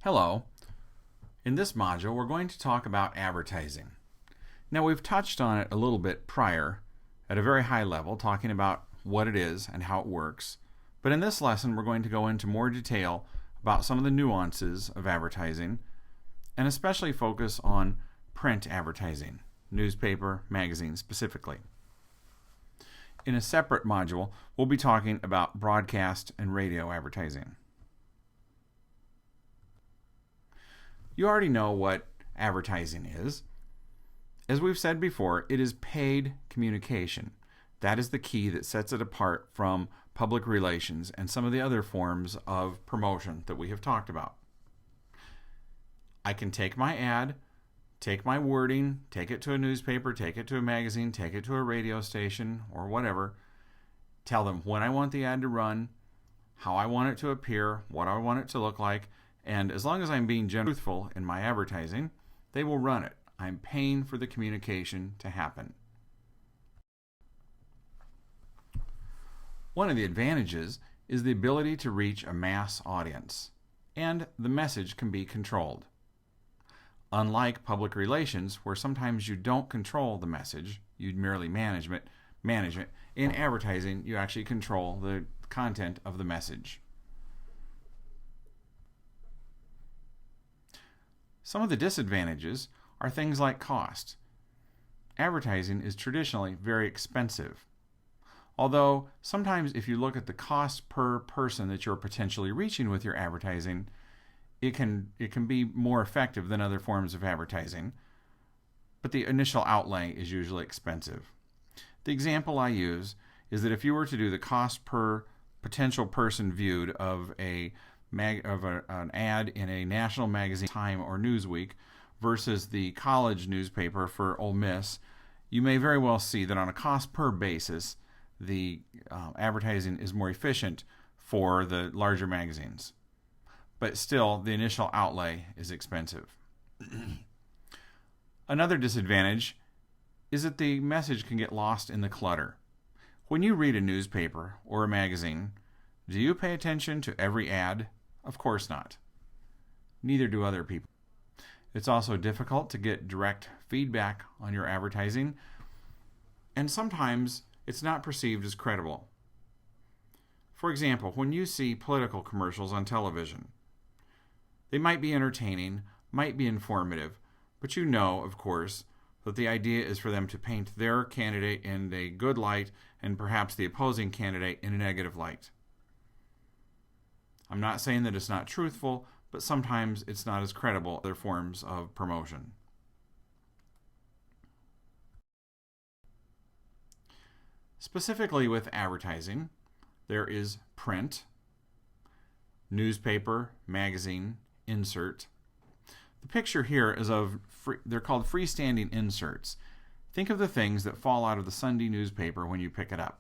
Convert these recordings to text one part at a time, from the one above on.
Hello. In this module, we're going to talk about advertising. Now, we've touched on it a little bit prior at a very high level, talking about what it is and how it works. But in this lesson, we're going to go into more detail about some of the nuances of advertising and especially focus on print advertising, newspaper, magazine specifically. In a separate module, we'll be talking about broadcast and radio advertising. You already know what advertising is. As we've said before, it is paid communication. That is the key that sets it apart from public relations and some of the other forms of promotion that we have talked about. I can take my ad, take my wording, take it to a newspaper, take it to a magazine, take it to a radio station or whatever, tell them when I want the ad to run, how I want it to appear, what I want it to look like, and as long as I'm being truthful in my advertising, they will run it. I'm paying for the communication to happen. One of the advantages is the ability to reach a mass audience, and the message can be controlled. Unlike public relations, where sometimes you don't control the message, you merely manage it, in advertising, you actually control the content of the message. Some of the disadvantages are things like cost. Advertising is traditionally very expensive. Although sometimes if you look at the cost per person that you're potentially reaching with your advertising, it can be more effective than other forms of advertising, but the initial outlay is usually expensive. The example I use is that if you were to do the cost per potential person viewed of an ad in a national magazine, Time or Newsweek, versus the college newspaper for Ole Miss, you may very well see that on a cost per basis, the advertising is more efficient for the larger magazines. But still, the initial outlay is expensive. Another disadvantage is that the message can get lost in the clutter. When you read a newspaper or a magazine, do you pay attention to every ad? Of course not. Neither do other people. It's also difficult to get direct feedback on your advertising, and sometimes it's not perceived as credible. For example, when you see political commercials on television, they might be entertaining, might be informative, but you know, of course, that the idea is for them to paint their candidate in a good light and perhaps the opposing candidate in a negative light. I'm not saying that it's not truthful, but sometimes it's not as credible as other forms of promotion. Specifically with advertising, there is print, newspaper, magazine, insert. The picture here is of, they're called freestanding inserts. Think of the things that fall out of the Sunday newspaper when you pick it up.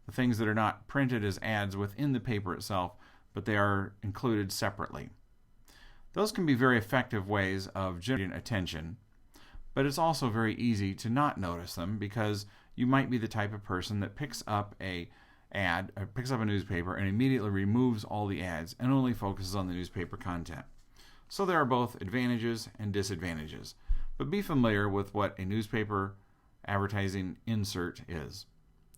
The things that are not printed as ads within the paper itself, but they are included separately. Those can be very effective ways of generating attention, but it's also very easy to not notice them because you might be the type of person that picks up a newspaper and immediately removes all the ads and only focuses on the newspaper content. So there are both advantages and disadvantages, but be familiar with what a newspaper advertising insert is.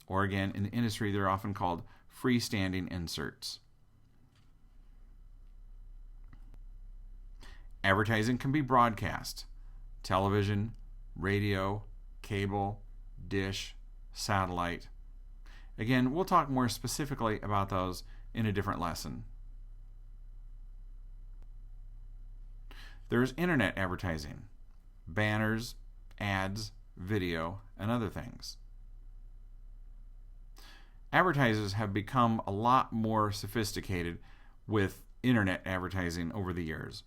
Or again, in the industry, they're often called freestanding inserts. Advertising can be broadcast, television, radio, cable, dish, satellite. Again, we'll talk more specifically about those in a different lesson. There's internet advertising, banners, ads, video, and other things. Advertisers have become a lot more sophisticated with internet advertising over the years.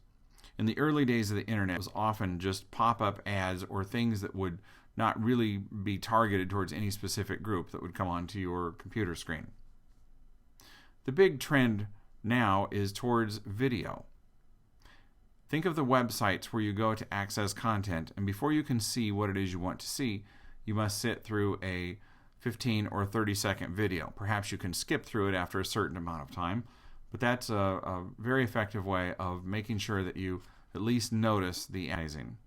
In the early days of the internet, it was often just pop-up ads or things that would not really be targeted towards any specific group that would come onto your computer screen. The big trend now is towards video. Think of the websites where you go to access content, and before you can see what it is you want to see, you must sit through a 15 or 30-second video. Perhaps you can skip through it after a certain amount of time, But that's a very effective way of making sure that you at least notice the advertising.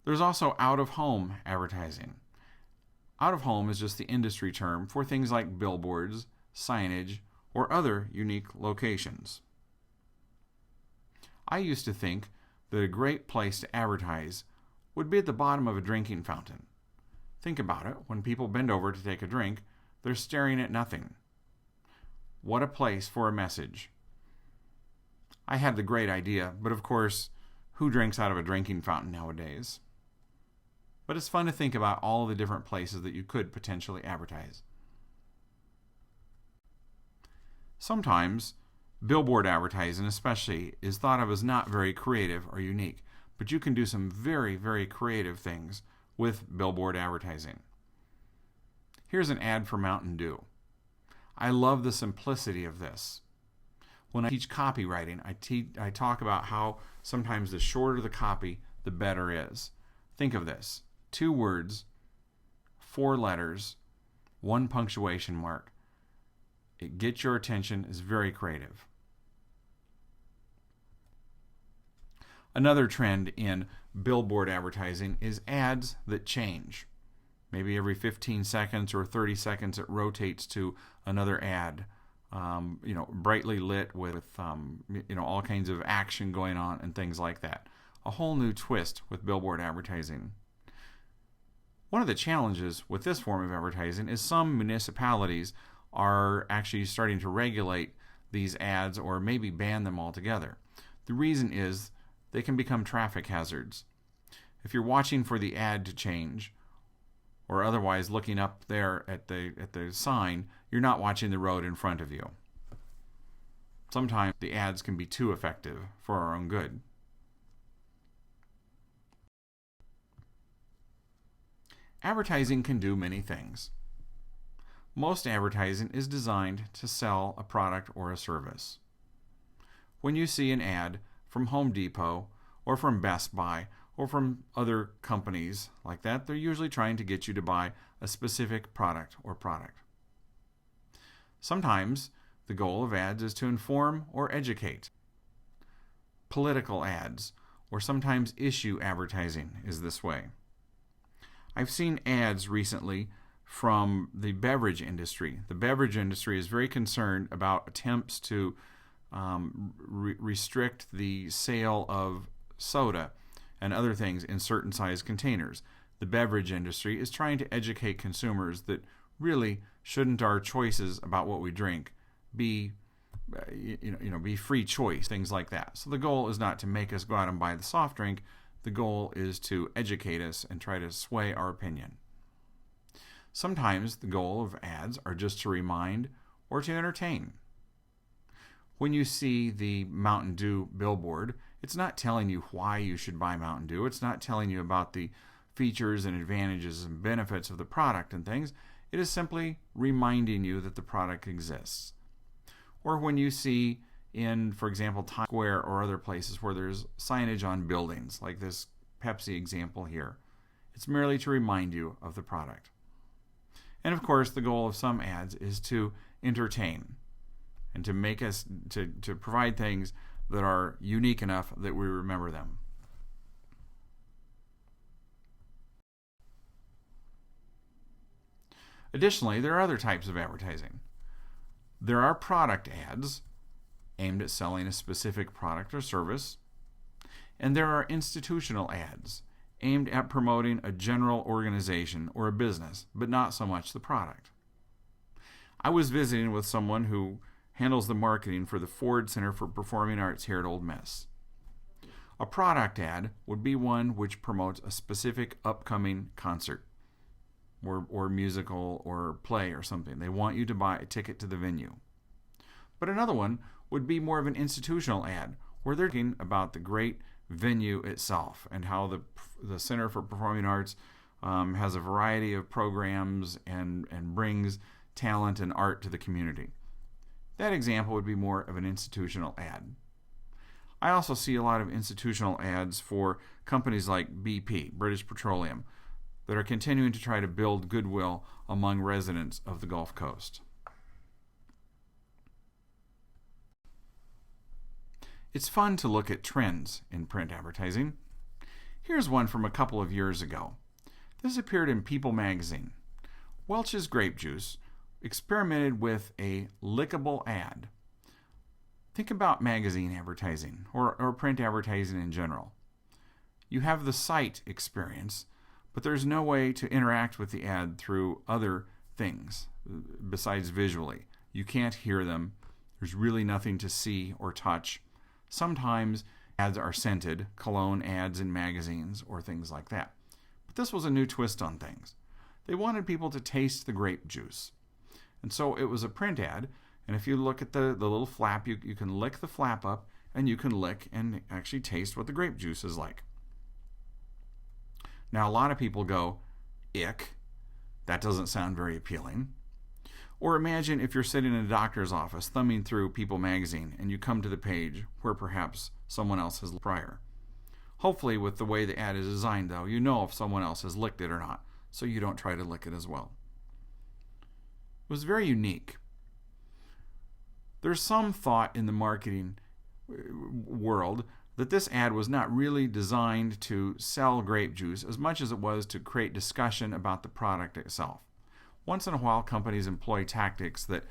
There's also out-of-home advertising. Out-of-home is just the industry term for things like billboards, signage, or other unique locations. I used to think that a great place to advertise would be at the bottom of a drinking fountain. Think about it. When people bend over to take a drink, they're staring at nothing. What a place for a message. I had the great idea, but of course, who drinks out of a drinking fountain nowadays? But it's fun to think about all the different places that you could potentially advertise. Sometimes, billboard advertising especially is thought of as not very creative or unique, but you can do some very, very creative things with billboard advertising. Here's an ad for Mountain Dew. I love the simplicity of this. When I teach copywriting, I talk about how sometimes the shorter the copy, the better is. Think of this. 2 words, 4 letters, 1 punctuation mark. It gets your attention, is very creative. Another trend in billboard advertising is ads that change. Maybe every 15 seconds or 30 seconds it rotates to another ad, brightly lit with all kinds of action going on and things like that. A whole new twist with billboard advertising. One of the challenges with this form of advertising is some municipalities are actually starting to regulate these ads or maybe ban them altogether. The reason is they can become traffic hazards. If you're watching for the ad to change or otherwise looking up there at the sign, you're not watching the road in front of you. Sometimes the ads can be too effective for our own good. Advertising can do many things. Most advertising is designed to sell a product or a service. When you see an ad from Home Depot or from Best Buy or from other companies like that, they're usually trying to get you to buy a specific product or product. Sometimes the goal of ads is to inform or educate. Political ads or sometimes issue advertising is this way. I've seen ads recently from the beverage industry. The beverage industry is very concerned about attempts to restrict the sale of soda and other things in certain size containers. The beverage industry is trying to educate consumers that really shouldn't our choices about what we drink be be free choice, things like that. So the goal is not to make us go out and buy the soft drink. The goal is to educate us and try to sway our opinion. Sometimes the goal of ads are just to remind or to entertain. When you see the Mountain Dew billboard, it's not telling you why you should buy Mountain Dew. It's not telling you about the features and advantages and benefits of the product and things. It is simply reminding you that the product exists. Or when you see in, for example, Times Square or other places where there's signage on buildings, like this Pepsi example here, it's merely to remind you of the product. And of course, the goal of some ads is to entertain and to make us to provide things that are unique enough that we remember them. Additionally, there are other types of advertising. There are product ads aimed at selling a specific product or service, and there are institutional ads aimed at promoting a general organization or a business, but not so much the product. I was visiting with someone who handles the marketing for the Ford Center for Performing Arts here at Ole Miss. A product ad would be one which promotes a specific upcoming concert or musical or play or something. They want you to buy a ticket to the venue. But another one would be more of an institutional ad where they're talking about the great venue itself and how the Center for Performing Arts has a variety of programs and brings talent and art to the community. That example would be more of an institutional ad. I also see a lot of institutional ads for companies like BP, British Petroleum. that are continuing to try to build goodwill among residents of the Gulf Coast. It's fun to look at trends in print advertising. Here's one from a couple of years ago. This appeared in People magazine. Welch's Grape Juice experimented with a lickable ad. Think about magazine advertising or print advertising in general. You have the sight experience, but there's no way to interact with the ad through other things besides visually. You can't hear them. There's really nothing to see or touch. Sometimes ads are scented, cologne ads in magazines or things like that. But this was a new twist on things. They wanted people to taste the grape juice. And so it was a print ad, and if you look at the little flap, you can lick the flap up, and you can lick and actually taste what the grape juice is like. Now, a lot of people go, ick, that doesn't sound very appealing. Or imagine if you're sitting in a doctor's office thumbing through People magazine and you come to the page where perhaps someone else has prior. Hopefully, with the way the ad is designed, though, you know if someone else has licked it or not, so you don't try to lick it as well. It was very unique. There's some thought in the marketing world that this ad was not really designed to sell grape juice as much as it was to create discussion about the product itself. Once in a while, companies employ tactics that,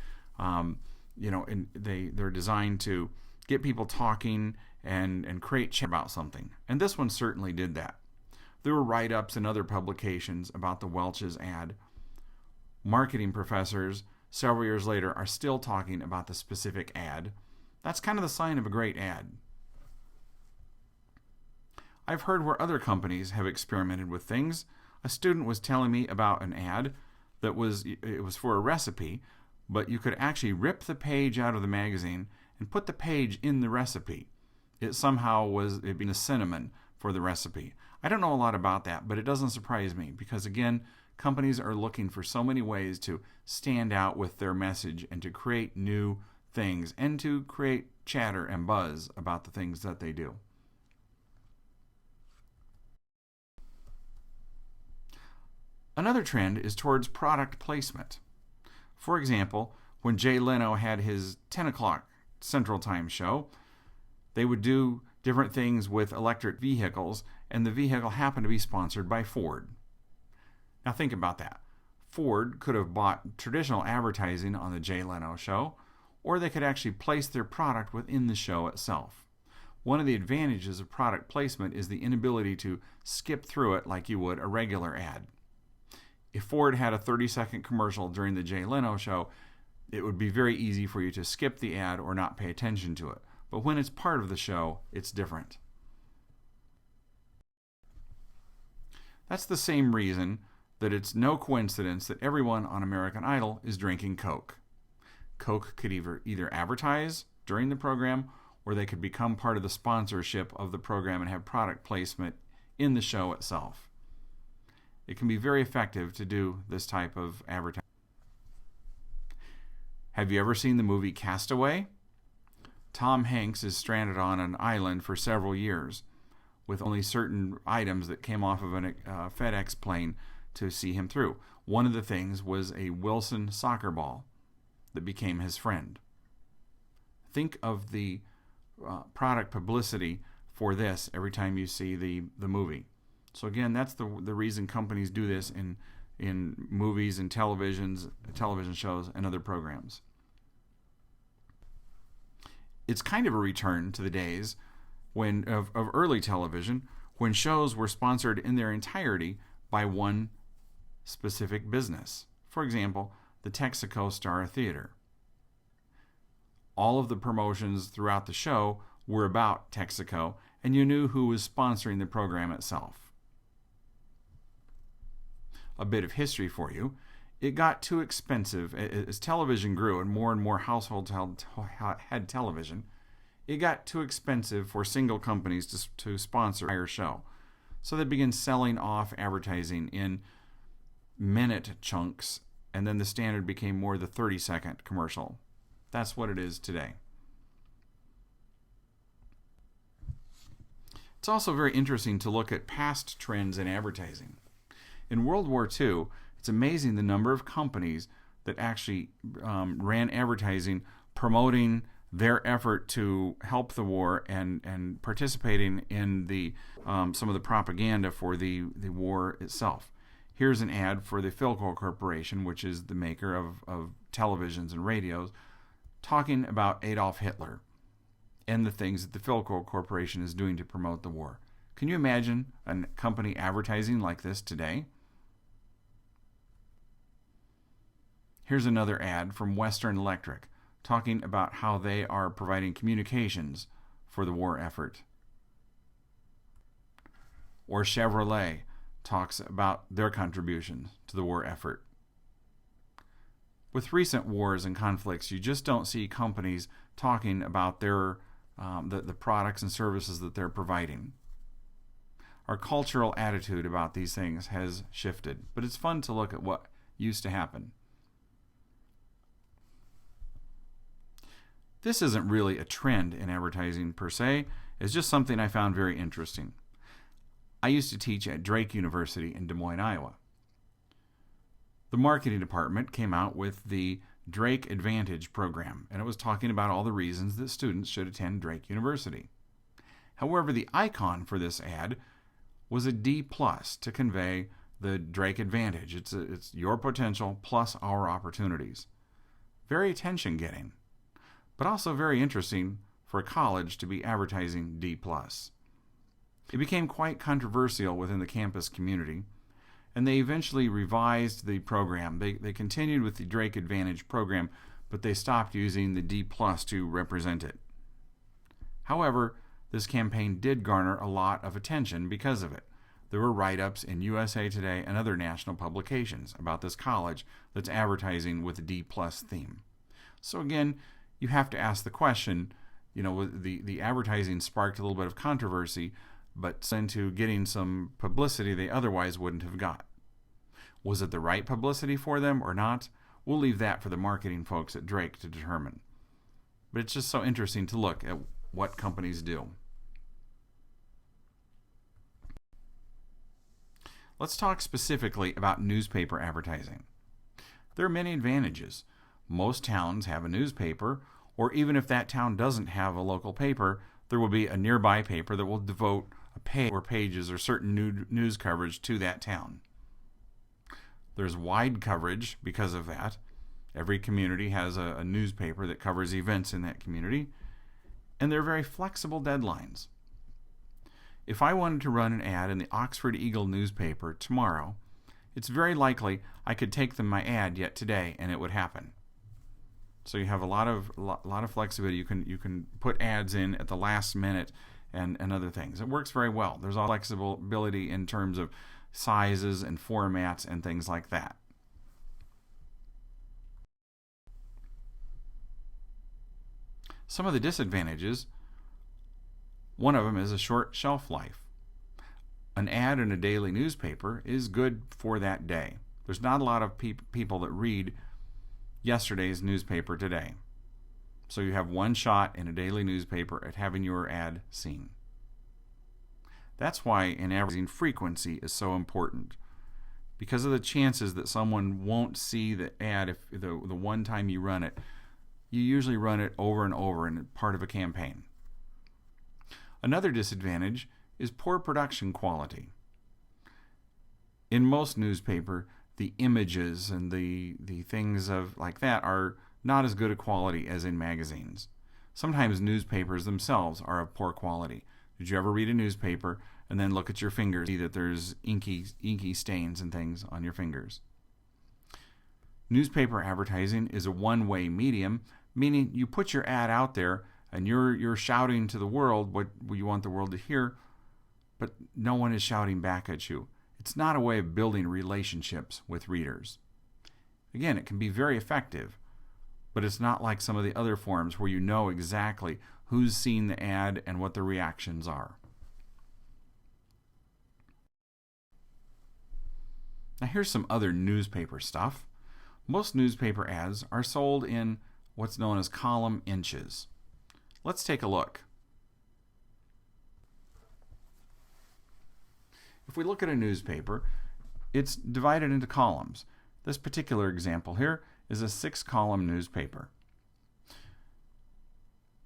they're designed to get people talking and create chat about something. And this one certainly did that. There were write-ups in other publications about the Welch's ad. Marketing professors, several years later, are still talking about the specific ad. That's kind of the sign of a great ad. I've heard where other companies have experimented with things. A student was telling me about an ad that was for a recipe, but you could actually rip the page out of the magazine and put the page in the recipe. It somehow was being a cinnamon for the recipe. I don't know a lot about that, but it doesn't surprise me because, again, companies are looking for so many ways to stand out with their message and to create new things and to create chatter and buzz about the things that they do. Another trend is towards product placement. For example, when Jay Leno had his 10 o'clock Central Time show, they would do different things with electric vehicles, and the vehicle happened to be sponsored by Ford. Now think about that. Ford could have bought traditional advertising on the Jay Leno show, or they could actually place their product within the show itself. One of the advantages of product placement is the inability to skip through it like you would a regular ad. If Ford had a 30-second commercial during the Jay Leno show, it would be very easy for you to skip the ad or not pay attention to it. But when it's part of the show, it's different. That's the same reason that it's no coincidence that everyone on American Idol is drinking Coke. Coke could either advertise during the program, or they could become part of the sponsorship of the program and have product placement in the show itself. It can be very effective to do this type of advertising. Have you ever seen the movie Castaway? Tom Hanks is stranded on an island for several years with only certain items that came off of a FedEx plane to see him through. One of the things was a Wilson soccer ball that became his friend. Think of the product publicity for this every time you see the movie. So again, that's the reason companies do this in movies and television shows and other programs. It's kind of a return to the days of early television when shows were sponsored in their entirety by one specific business. For example, the Texaco Star Theater. All of the promotions throughout the show were about Texaco, and you knew who was sponsoring the program itself. A bit of history for you. It got too expensive as television grew and more households had television. It got too expensive for single companies to sponsor a entire show. So they began selling off advertising in minute chunks, and then the standard became more the 30-second commercial. That's what it is today. It's also very interesting to look at past trends in advertising. In World War II, it's amazing the number of companies that actually ran advertising promoting their effort to help the war and participating in the some of the propaganda for the war itself. Here's an ad for the Philco Corporation, which is the maker of televisions and radios, talking about Adolf Hitler and the things that the Philco Corporation is doing to promote the war. Can you imagine a company advertising like this today? Here's another ad from Western Electric talking about how they are providing communications for the war effort. Or Chevrolet talks about their contributions to the war effort. With recent wars and conflicts, you just don't see companies talking about their the products and services that they're providing. Our cultural attitude about these things has shifted, but it's fun to look at what used to happen. This isn't really a trend in advertising per se. It's just something I found very interesting. I used to teach at Drake University in Des Moines, Iowa. The marketing department came out with the Drake Advantage program, and it was talking about all the reasons that students should attend Drake University. However, the icon for this ad was a D+ to convey the Drake Advantage. It's your potential plus our opportunities. Very attention-getting, but also very interesting for a college to be advertising D+. It became quite controversial within the campus community, and they eventually revised the program. They continued with the Drake Advantage program, but they stopped using the D+ to represent it. However, this campaign did garner a lot of attention because of it. There were write-ups in USA Today and other national publications about this college that's advertising with a D+ theme. So again, you have to ask the question, the advertising sparked a little bit of controversy, but into getting some publicity they otherwise wouldn't have got. Was it the right publicity for them or not? We'll leave that for the marketing folks at Drake to determine. But it's just so interesting to look at what companies do. Let's talk specifically about newspaper advertising. There are many advantages. Most towns have a newspaper, or even if that town doesn't have a local paper, there will be a nearby paper that will devote a page or pages or certain news coverage to that town. There's wide coverage because of that. Every community has a newspaper that covers events in that community, and they're very flexible deadlines. If I wanted to run an ad in the Oxford Eagle newspaper tomorrow, it's very likely I could take them my ad yet today and it would happen. So you have a lot of flexibility. You can put ads in at the last minute and other things. It works very well. There's all flexibility in terms of sizes and formats and things like that. Some of the disadvantages, one of them is a short shelf life. An ad in a daily newspaper is good for that day. There's not a lot of people that read yesterday's newspaper today. So you have one shot in a daily newspaper at having your ad seen. That's why in advertising frequency is so important. Because of the chances that someone won't see the ad if the one time you run it, you usually run it over and over in part of a campaign. Another disadvantage is poor production quality. In most newspaper, the images and the things like that are not as good a quality as in magazines. Sometimes newspapers themselves are of poor quality. Did you ever read a newspaper and then look at your fingers, see that there's inky stains and things on your fingers? Newspaper advertising is a one-way medium, meaning you put your ad out there and you're shouting to the world what you want the world to hear, but no one is shouting back at you. It's not a way of building relationships with readers. Again, it can be very effective, but it's not like some of the other forms where you know exactly who's seen the ad and what the reactions are. Now here's some other newspaper stuff. Most newspaper ads are sold in what's known as column inches. Let's take a look. If we look at a newspaper, It's divided into columns. This particular example here is a 6-column newspaper.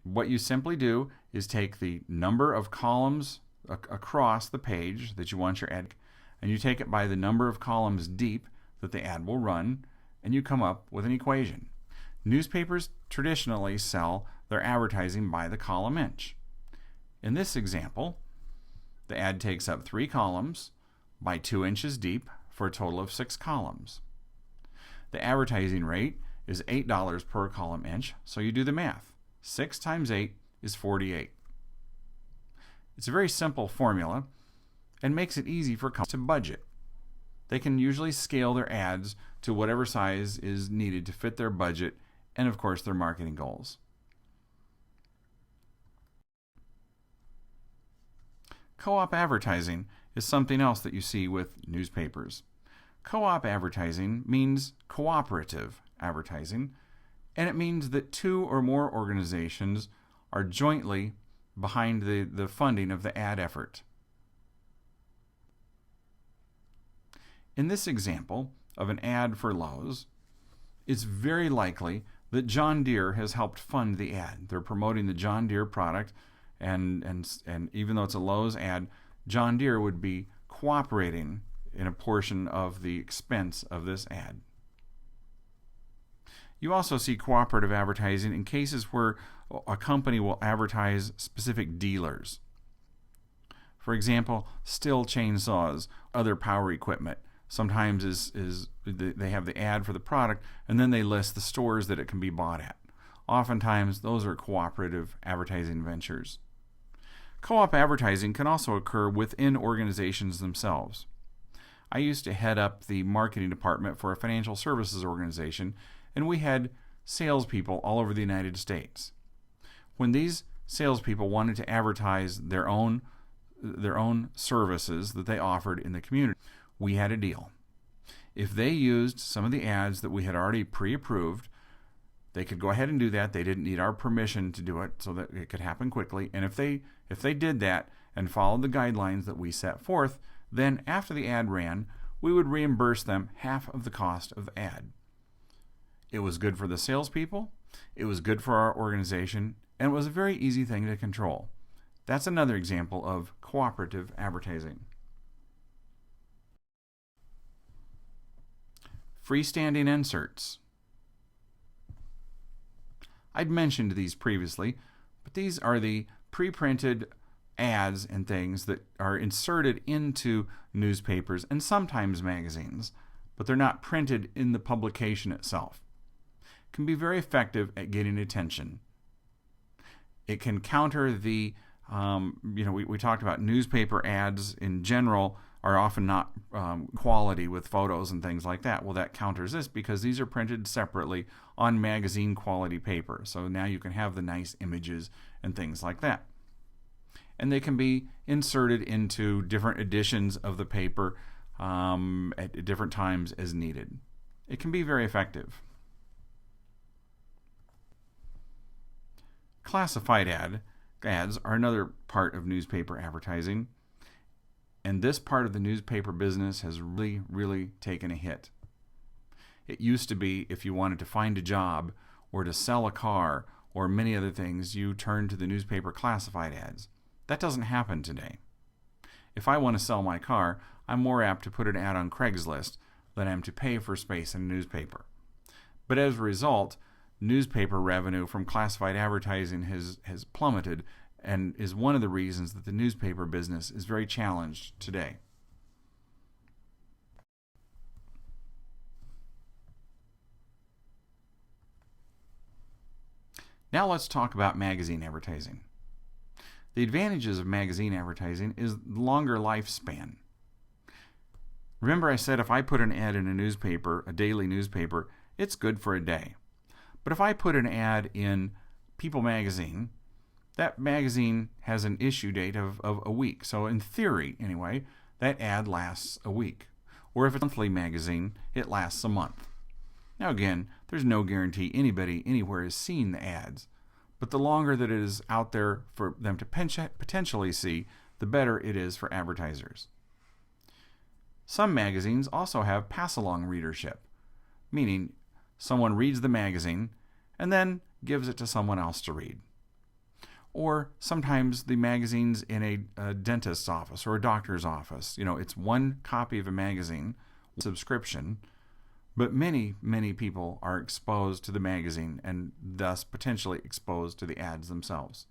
What you simply do is take the number of columns across the page that you want your ad, and you take it by the number of columns deep that the ad will run, and you come up with an equation. Newspapers traditionally sell their advertising by the column inch. In this example, the ad takes up 3 columns by 2 inches deep for a total of 6 columns. The advertising rate is $8 per column inch, so you do the math. 6 times 8 is 48. It's a very simple formula and makes it easy for companies to budget. They can usually scale their ads to whatever size is needed to fit their budget and, of course, their marketing goals. Co-op advertising is something else that you see with newspapers. Co-op advertising means cooperative advertising, and it means that 2 or more organizations are jointly behind the funding of the ad effort. In this example of an ad for Lowe's, it's very likely that John Deere has helped fund the ad. They're promoting the John Deere product, and even though it's a Lowe's ad, John Deere would be cooperating in a portion of the expense of this ad. You also see cooperative advertising in cases where a company will advertise specific dealers. For example, Stihl chainsaws, other power equipment. Sometimes they have the ad for the product, and then they list the stores that it can be bought at. Oftentimes, those are cooperative advertising ventures. Co-op advertising can also occur within organizations themselves. I used to head up the marketing department for a financial services organization, and we had salespeople all over the United States. When these salespeople wanted to advertise their own services that they offered in the community, we had a deal. If they used some of the ads that we had already pre-approved, they could go ahead and do that. They didn't need our permission to do it so that it could happen quickly. And if they did that and followed the guidelines that we set forth, then after the ad ran, we would reimburse them half of the cost of the ad. It was good for the salespeople, it was good for our organization, and it was a very easy thing to control. That's another example of cooperative advertising. Freestanding inserts. I'd mentioned these previously, but these are the pre-printed ads and things that are inserted into newspapers and sometimes magazines, but they're not printed in the publication itself. It can be very effective at getting attention. It can counter the, we talked about newspaper ads in general are often not quality with photos and things like that. Well, that counters this because these are printed separately on magazine quality paper. So now you can have the nice images and things like that. And they can be inserted into different editions of the paper at different times as needed. It can be very effective. Classified ads are another part of newspaper advertising. And this part of the newspaper business has really taken a hit. It used to be if you wanted to find a job or to sell a car or many other things, you turned to the newspaper classified ads. That doesn't happen today. If I want to sell my car, I'm more apt to put an ad on Craigslist than I am to pay for space in a newspaper. But as a result, newspaper revenue from classified advertising has plummeted, and is one of the reasons that the newspaper business is very challenged today. Now let's talk about magazine advertising. The advantages of magazine advertising is longer lifespan. Remember I said if I put an ad in a newspaper, a daily newspaper, it's good for a day. But if I put an ad in People magazine, that magazine has an issue date of a week. So in theory, anyway, that ad lasts a week. Or if it's a monthly magazine, it lasts a month. Now again, there's no guarantee anybody anywhere has seen the ads. But the longer that it is out there for them to potentially see, the better it is for advertisers. Some magazines also have pass-along readership, meaning someone reads the magazine and then gives it to someone else to read. Or sometimes the magazine's in a dentist's office or a doctor's office. It's one copy of a magazine, subscription, but many, many people are exposed to the magazine and thus potentially exposed to the ads themselves.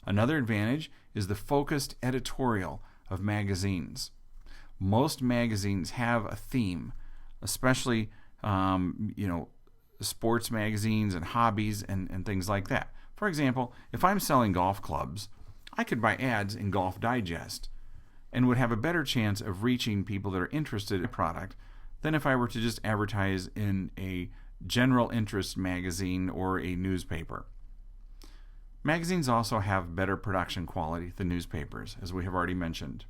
Another advantage is the focused editorial of magazines. Most magazines have a theme, especially sports magazines and hobbies and things like that. For example, if I'm selling golf clubs, I could buy ads in Golf Digest and would have a better chance of reaching people that are interested in the product than if I were to just advertise in a general interest magazine or a newspaper. Magazines also have better production quality than newspapers, as we have already mentioned.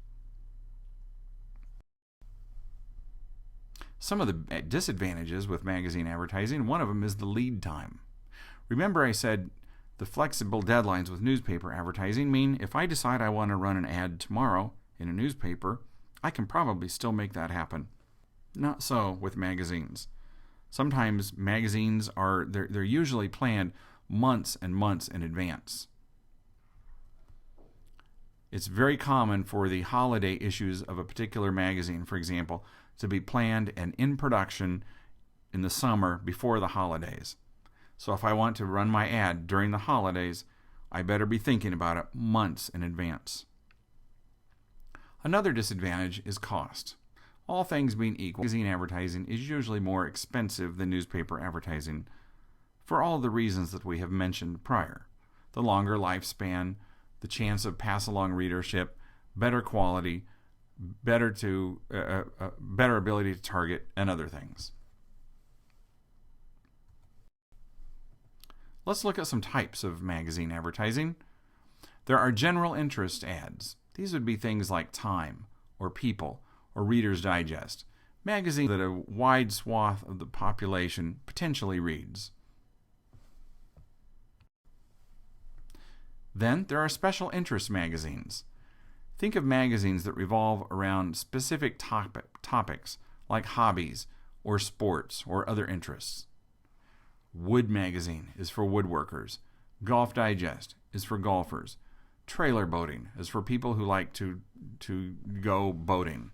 Some of the disadvantages with magazine advertising, one of them is the lead time. Remember I said the flexible deadlines with newspaper advertising mean if I decide I want to run an ad tomorrow in a newspaper, I can probably still make that happen. Not so with magazines. Sometimes magazines they're usually planned months and months in advance. It's very common for the holiday issues of a particular magazine, for example, to be planned and in production in the summer before the holidays. So if I want to run my ad during the holidays, I better be thinking about it months in advance. Another disadvantage is cost. All things being equal, magazine advertising is usually more expensive than newspaper advertising for all the reasons that we have mentioned prior. The longer lifespan, the chance of pass-along readership, better quality, better ability to target, and other things. Let's look at some types of magazine advertising. There are general interest ads. These would be things like Time or People or Reader's Digest, magazines that a wide swath of the population potentially reads. Then there are special interest magazines. Think of magazines that revolve around specific topics like hobbies or sports or other interests. Wood Magazine is for woodworkers. Golf Digest is for golfers. Trailer boating is for people who like to go boating.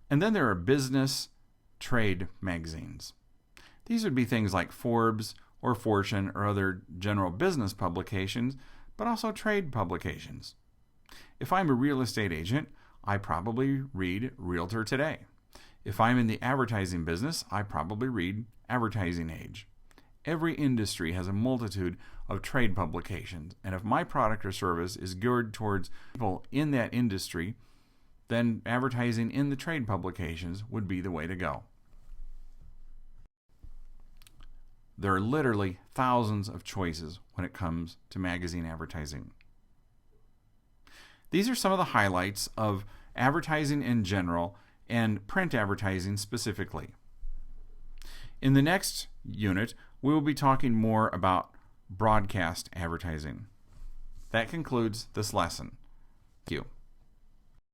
And then there are business trade magazines. These would be things like Forbes or Fortune or other general business publications, but also trade publications. If I'm a real estate agent, I probably read Realtor Today. If I'm in the advertising business, I probably read Advertising Age. Every industry has a multitude of trade publications, and if my product or service is geared towards people in that industry, then advertising in the trade publications would be the way to go. There are literally thousands of choices when it comes to magazine advertising. These are some of the highlights of advertising in general and print advertising specifically. In the next unit, we will be talking more about broadcast advertising. That concludes this lesson. Thank you.